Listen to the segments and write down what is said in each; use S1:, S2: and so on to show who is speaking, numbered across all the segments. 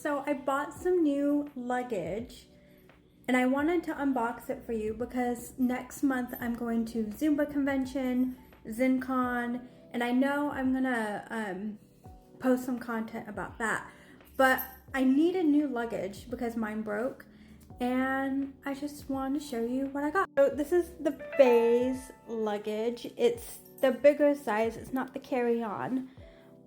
S1: so I bought some new luggage and I wanted to unbox it for you because next month I'm going to Zumba convention, ZenCon, and I know I'm gonna post some content about that. But I needed new luggage because mine broke, and I just wanted to show you what I got. So this is the Beis luggage. It's the bigger size, it's not the carry-on,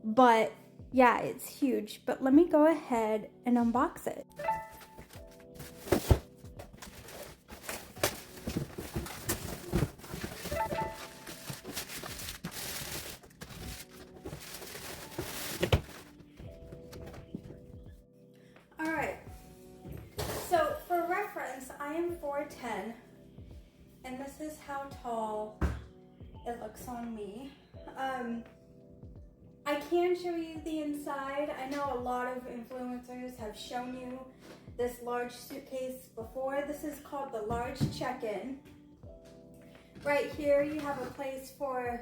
S1: but yeah, it's huge. But let me go ahead and unbox it. Alright, so for reference, I am 4'10", and this is how tall it looks on me. I can show you the inside. I know a lot of influencers have shown you this large suitcase before. This is called the large check-in. Right here you have a place for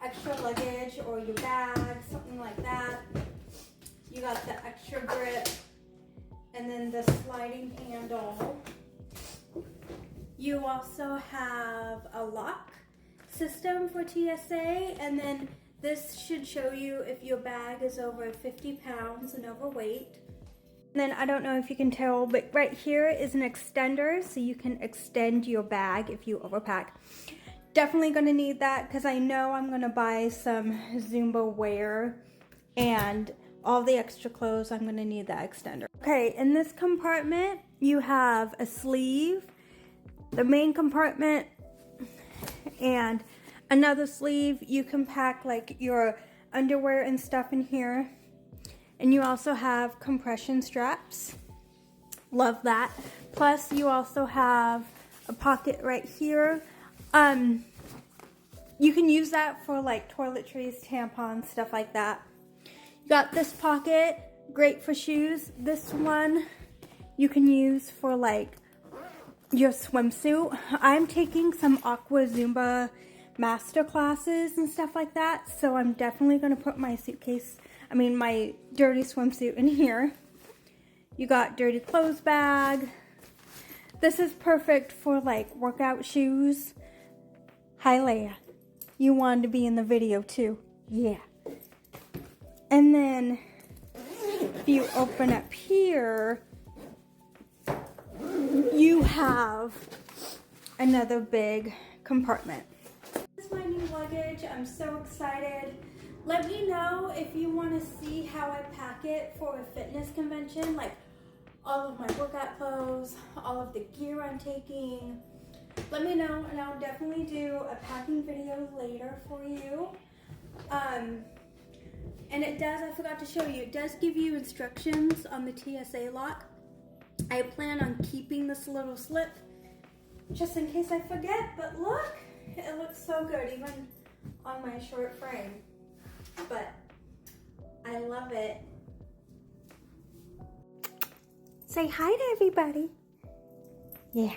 S1: extra luggage or your bag, something like that. You got the extra grip and then the sliding handle. You also have a lock system for TSA, and then this should show you if your bag is over 50 pounds and overweight. And then I don't know if you can tell, but right here is an extender, so you can extend your bag if you overpack. Definitely gonna need that because I know I'm gonna buy some Zumba wear, and all the extra clothes, I'm gonna need that extender. Okay, in this compartment, you have a sleeve, the main compartment, and another sleeve. You can pack like your underwear and stuff in here. And you also have compression straps. Love that. Plus you also have a pocket right here. You can use that for like toiletries, tampons, stuff like that. You got this pocket, great for shoes. This one you can use for like your swimsuit. I'm taking some aqua Zumba master classes and stuff like that, so I'm definitely going to put my my dirty swimsuit in here. You got dirty clothes bag. This is perfect for like workout shoes. Hi Leia, you wanted to be in the video too. Yeah. And then if you open up here, you have another big compartment. This is my new luggage. I'm so excited. Let me know if you want to see how I pack it for a fitness convention, like all of my workout clothes, all of the gear I'm taking. Let me know, and I'll definitely do a packing video later for you. And it does, I forgot to show you, it does give you instructions on the TSA lock. I plan on keeping this little slip just in case I forget, but look, it looks so good even on my short frame. But I love it. Say hi to everybody. Yeah.